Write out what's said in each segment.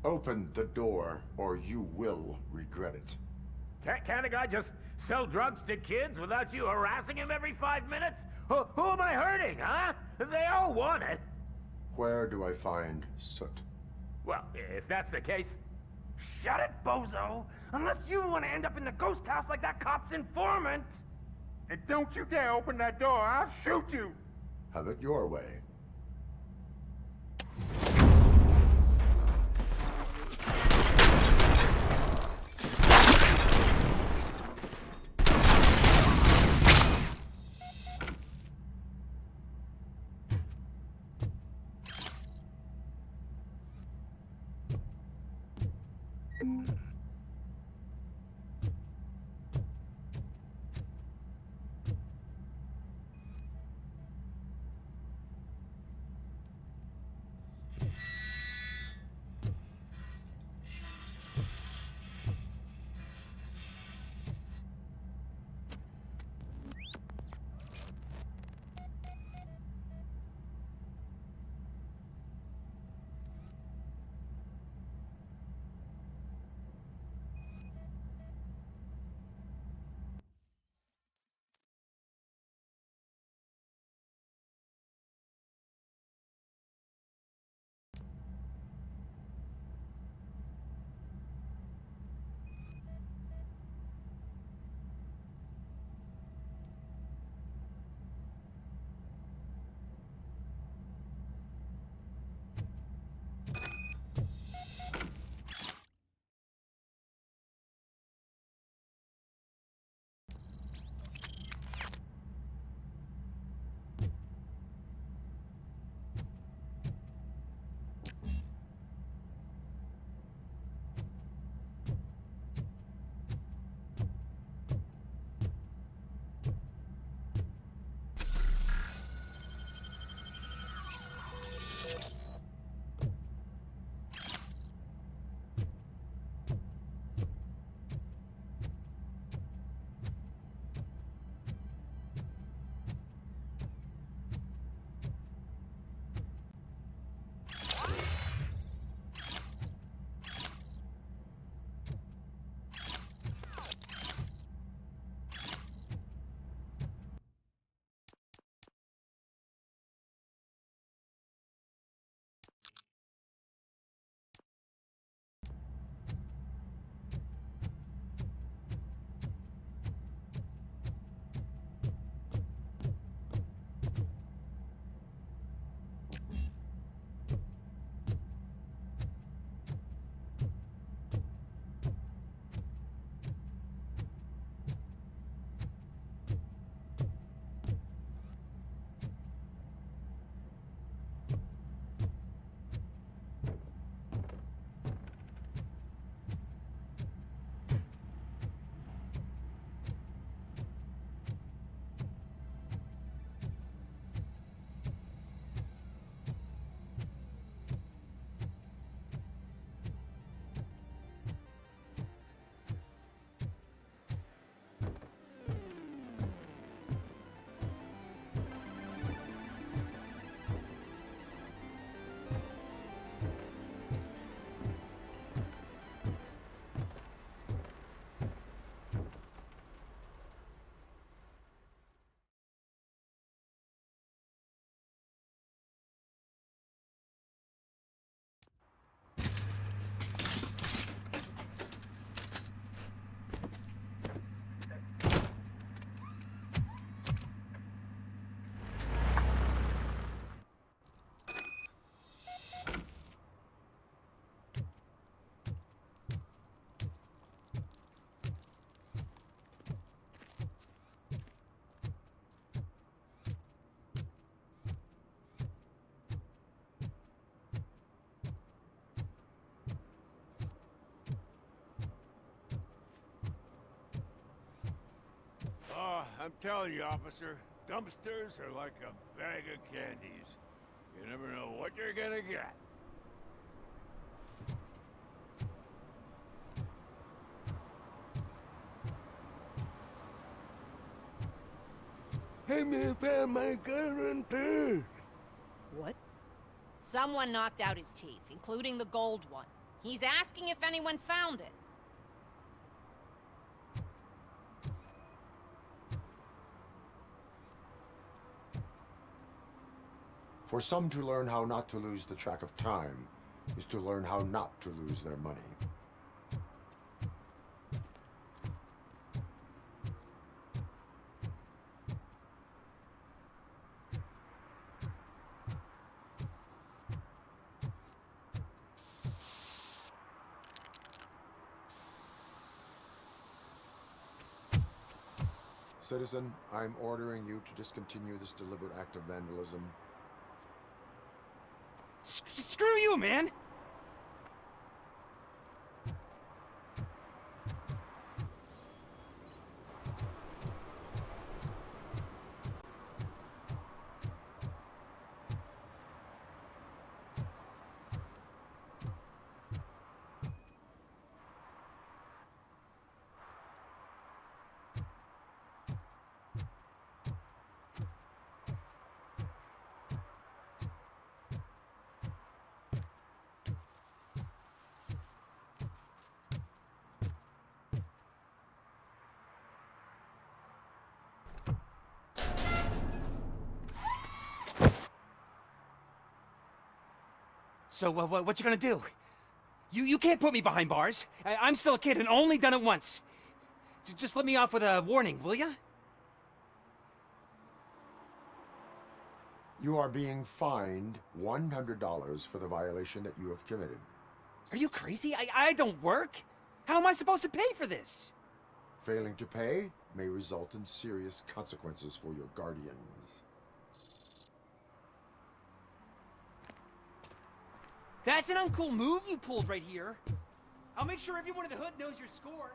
Open the door, or you will regret it. Can't a guy just sell drugs to kids without you harassing him every 5 minutes? Who am I hurting, huh? They all want it. Where do I find Soot? Well, if that's the case, shut it, bozo! Unless you want to end up in the ghost house like that cop's informant! And don't you dare open that door, I'll shoot you! Have it your way. I'm telling you, officer, dumpsters are like a bag of candies. You never know what you're gonna get. Hey, man, found my gun and purse. What? Someone knocked out his teeth, including the gold one. He's asking if anyone found it. For some, to learn how not to lose the track of time is to learn how not to lose their money. Citizen, I'm ordering you to discontinue this deliberate act of vandalism. Screw you, man! So, what you gonna do? You can't put me behind bars. I'm still a kid and only done it once. Just let me off with a warning, will ya? You are being fined $100 for the violation that you have committed. Are you crazy? I don't work. How am I supposed to pay for this? Failing to pay may result in serious consequences for your guardians. That's an uncool move you pulled right here. I'll make sure everyone in the hood knows your score.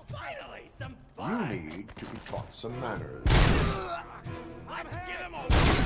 Finally, some You fun! need to be taught some manners. Let's get him over!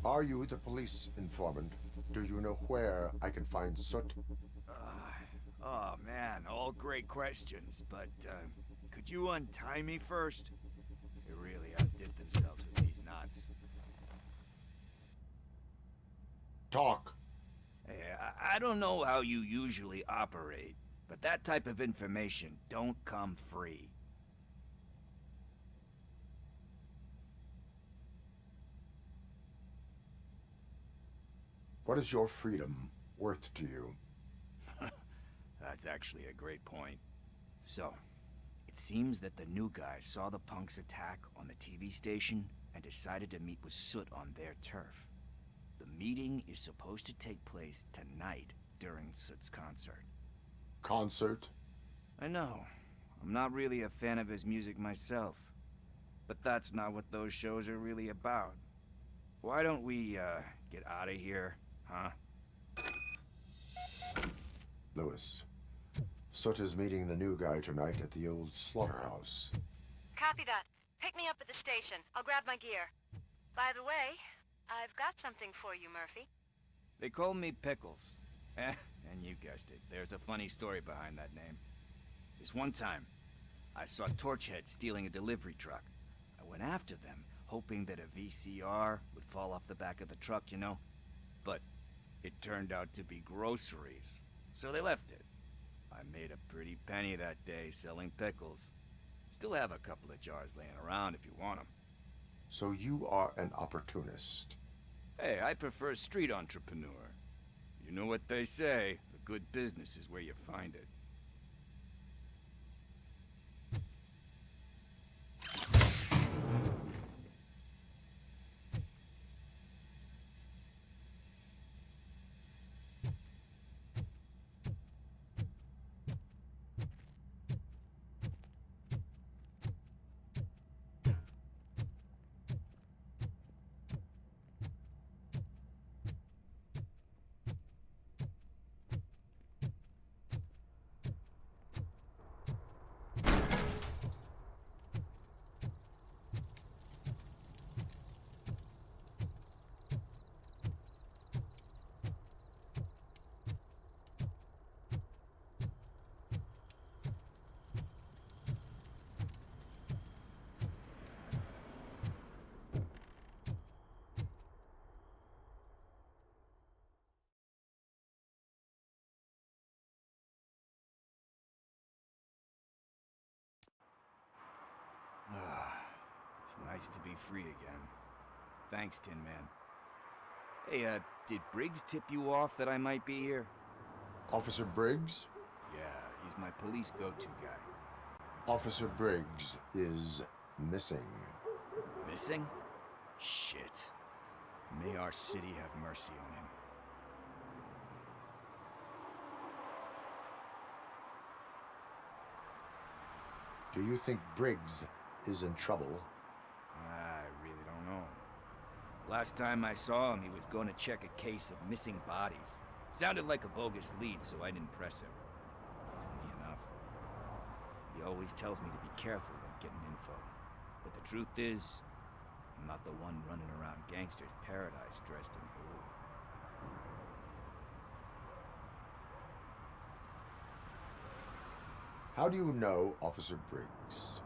Are you the police informant? Do you know where I can find Soot? Oh man, all great questions, but could you untie me first? They really outdid themselves with these knots. Talk. Hey, I don't know how you usually operate, but that type of information don't come free. What is your freedom worth to you? That's actually a great point. So, it seems that the new guy saw the punks attack on the TV station and decided to meet with Soot on their turf. The meeting is supposed to take place tonight during Soot's concert. Concert? I know. I'm not really a fan of his music myself. But that's not what those shows are really about. Why don't we, get out of here, huh? Lewis. Soot is meeting the new guy tonight at the old slaughterhouse. Copy that. Pick me up at the station. I'll grab my gear. By the way, I've got something for you, Murphy. They call me Pickles. And you guessed it, there's a funny story behind that name. This one time, I saw Torchhead stealing a delivery truck. I went after them, hoping that a VCR would fall off the back of the truck, you know? But it turned out to be groceries, so they left it. I made a pretty penny that day selling pickles. Still have a couple of jars laying around if you want them. So you are an opportunist. Hey, I prefer street entrepreneur. You know what they say, a good business is where you find it. It's nice to be free again. Thanks, Tin Man. Hey, did Briggs tip you off that I might be here? Officer Briggs? Yeah, he's my police go-to guy. Officer Briggs is missing. Missing? Shit. May our city have mercy on him. Do you think Briggs is in trouble? I really don't know. Last time I saw him, he was going to check a case of missing bodies. Sounded like a bogus lead, so I didn't press him. Funny enough. He always tells me to be careful when getting info. But the truth is, I'm not the one running around Gangster's Paradise dressed in blue. How do you know Officer Briggs?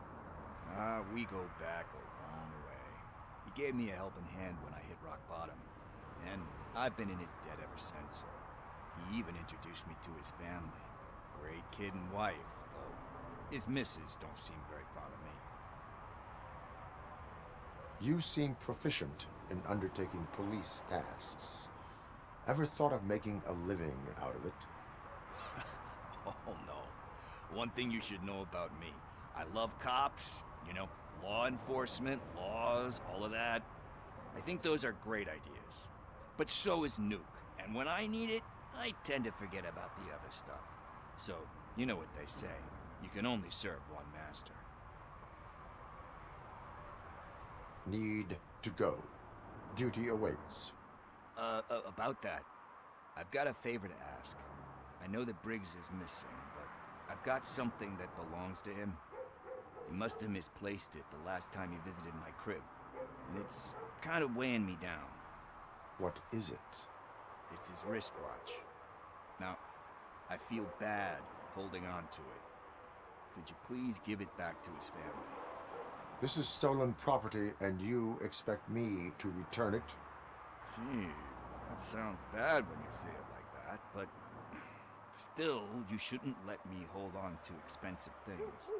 We go back a long way. He gave me a helping hand when I hit rock bottom. And I've been in his debt ever since. He even introduced me to his family. Great kid and wife, though his missus don't seem very fond of me. You seem proficient in undertaking police tasks. Ever thought of making a living out of it? Oh no. One thing you should know about me. I love cops, you know, law enforcement, laws, all of that. I think those are great ideas. But so is Nuke, and when I need it, I tend to forget about the other stuff. So, you know what they say. You can only serve one master. Need to go. Duty awaits. About that, I've got a favor to ask. I know that Briggs is missing, but I've got something that belongs to him. He must have misplaced it the last time he visited my crib, and it's kind of weighing me down. What is it? It's his wristwatch. Now, I feel bad holding on to it. Could you please give it back to his family? This is stolen property, and you expect me to return it? Gee, that sounds bad when you say it like that, but still, you shouldn't let me hold on to expensive things.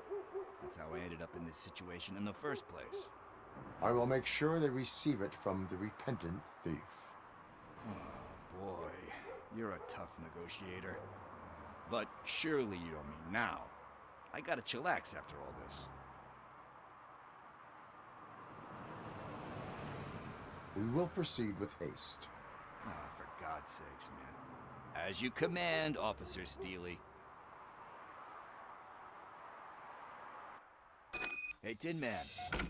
That's how I ended up in this situation in the first place. I will make sure they receive it from the repentant thief. Oh boy, you're a tough negotiator. But surely you don't mean now. I gotta chillax after all this. We will proceed with haste. Ah, for God's sakes, man. As you command, Officer Steely. Hey, Tin Man,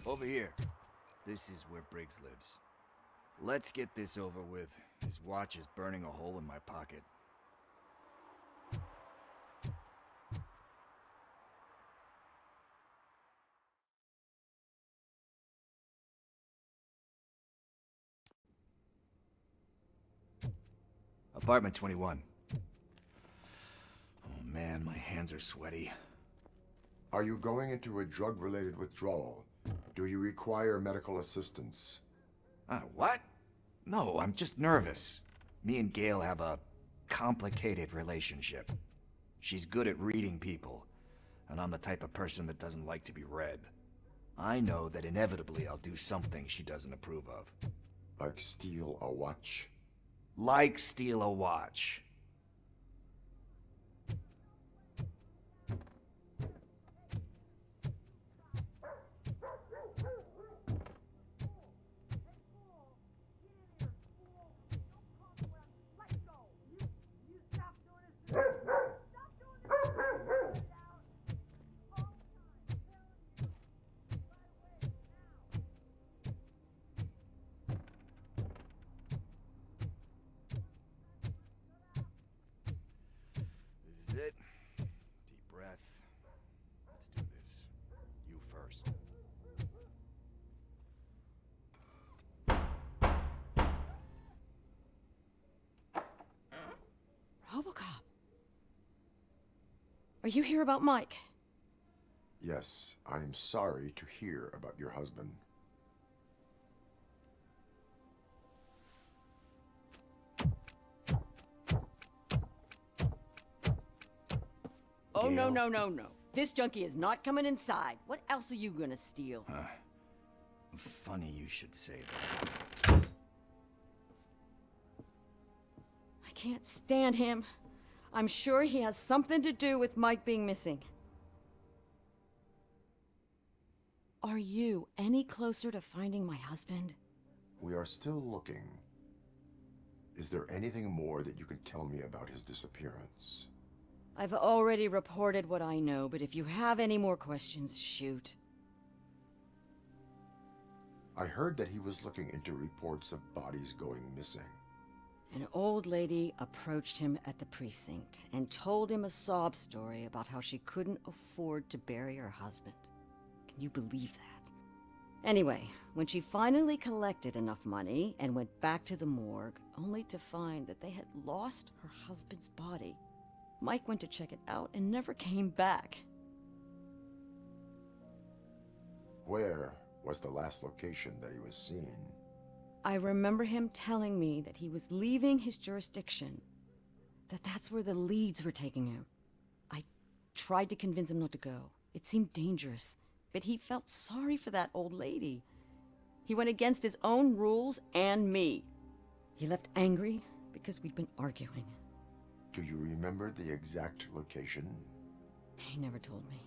over here. This is where Briggs lives. Let's get this over with. His watch is burning a hole in my pocket. Apartment 21. Oh man, my hands are sweaty. Are you going into a drug-related withdrawal? Do you require medical assistance? What? No, I'm just nervous. Me and Gail have a complicated relationship. She's good at reading people, and I'm the type of person that doesn't like to be read. I know that inevitably I'll do something she doesn't approve of. Like steal a watch? Like steal a watch. This is it. Deep breath. Let's do this. You first. RoboCop. Are you here about Mike? Yes, I am sorry to hear about your husband. Oh, Gail. no. This junkie is not coming inside. What else are you gonna steal? Funny you should say that. I can't stand him. I'm sure he has something to do with Mike being missing. Are you any closer to finding my husband? We are still looking. Is there anything more that you can tell me about his disappearance? I've already reported what I know, but if you have any more questions, shoot. I heard that he was looking into reports of bodies going missing. An old lady approached him at the precinct and told him a sob story about how she couldn't afford to bury her husband. Can you believe that? Anyway, when she finally collected enough money and went back to the morgue, only to find that they had lost her husband's body, Mike went to check it out and never came back. Where was the last location that he was seen? I remember him telling me that he was leaving his jurisdiction, that's where the leads were taking him. I tried to convince him not to go. It seemed dangerous, but he felt sorry for that old lady. He went against his own rules and me. He left angry because we'd been arguing. Do you remember the exact location? He never told me,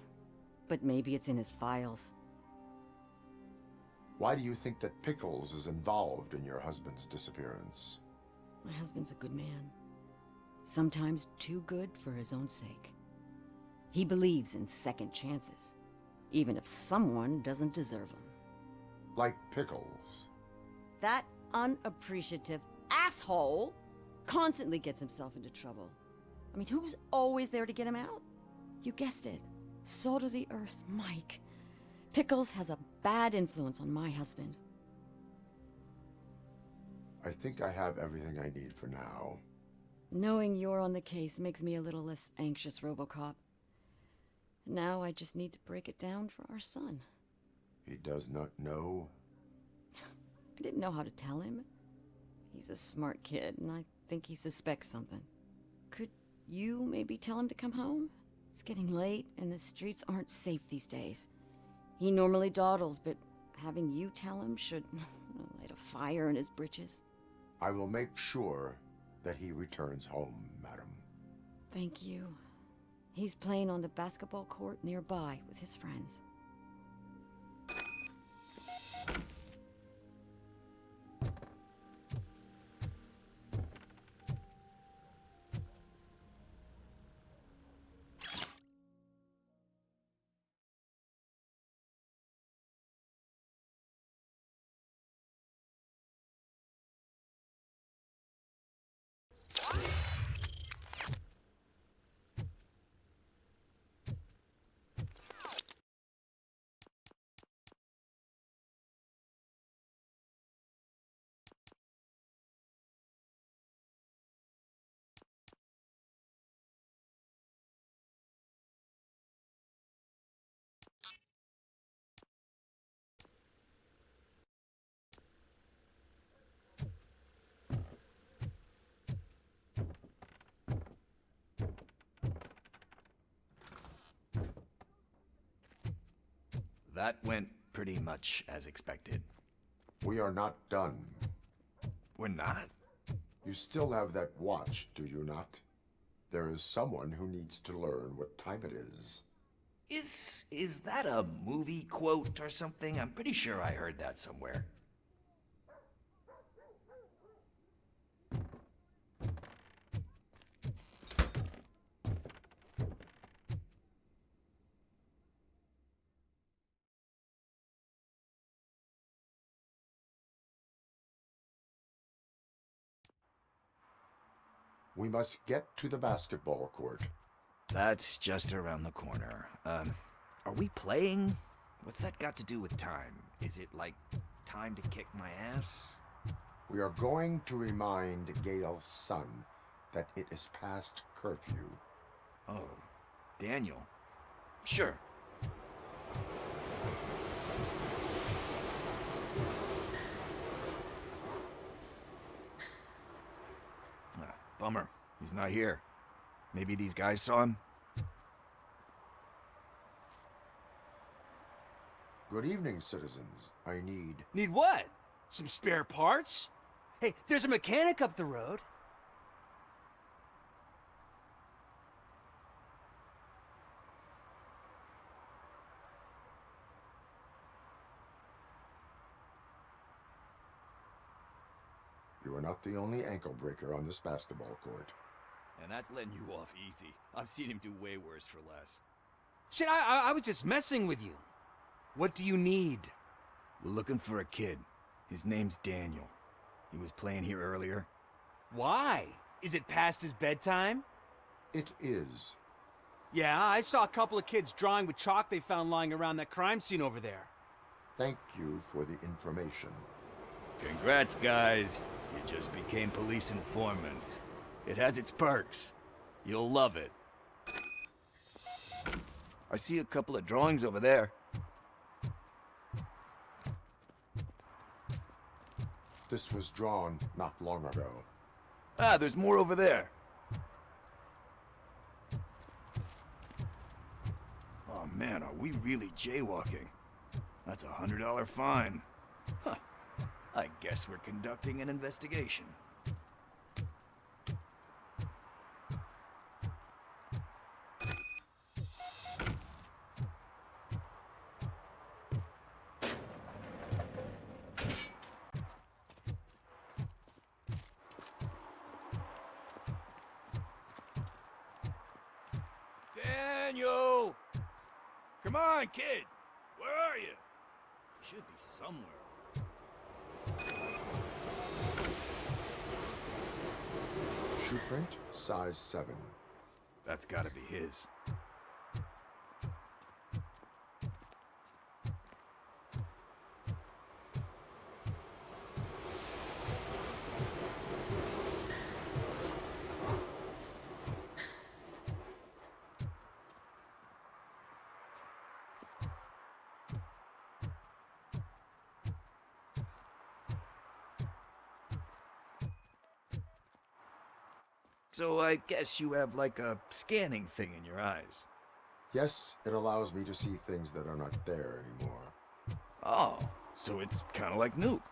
but maybe it's in his files. Why do you think that Pickles is involved in your husband's disappearance? My husband's a good man. Sometimes too good for his own sake. He believes in second chances, even if someone doesn't deserve them. Like Pickles. That unappreciative asshole constantly gets himself into trouble. I mean, who's always there to get him out? You guessed it. Salt of the earth, Mike. Pickles has a bad influence on my husband. I think I have everything I need for now. Knowing you're on the case makes me a little less anxious, RoboCop. Now I just need to break it down for our son. He does not know? I didn't know how to tell him. He's a smart kid, and I think he suspects something. Could you maybe tell him to come home? It's getting late, and the streets aren't safe these days. He normally dawdles, but having you tell him should light a fire in his britches. I will make sure that he returns home, madam. Thank you. He's playing on the basketball court nearby with his friends. That went pretty much as expected. We are not done. We're not? You still have that watch, do you not? There is someone who needs to learn what time it is. Is that a movie quote or something? I'm pretty sure I heard that somewhere. We must get to the basketball court. That's just around the corner. Are we playing? What's that got to do with time? Is it like time to kick my ass? We are going to remind Gail's son that it is past curfew. Oh, Daniel. Sure. Bummer. He's not here. Maybe these guys saw him? Good evening, citizens. I need... Need what? Some spare parts? Hey, there's a mechanic up the road. You are not the only ankle breaker on this basketball court. And that's letting you off easy. I've seen him do way worse for less. Shit, I was just messing with you. What do you need? We're looking for a kid. His name's Daniel. He was playing here earlier. Why? Is it past his bedtime? It is. Yeah, I saw a couple of kids drawing with chalk they found lying around that crime scene over there. Thank you for the information. Congrats, guys. You just became police informants. It has its perks. You'll love it. I see a couple of drawings over there. This was drawn not long ago. Ah, there's more over there. Oh man, are we really jaywalking? That's a $100 fine. Huh. I guess we're conducting an investigation. Daniel! Come on, kid! Where are you? Should be somewhere. Shoe print, size 7. That's gotta be his. So I guess you have like a scanning thing in your eyes. Yes, it allows me to see things that are not there anymore. Oh, so it's kind of like Nuke.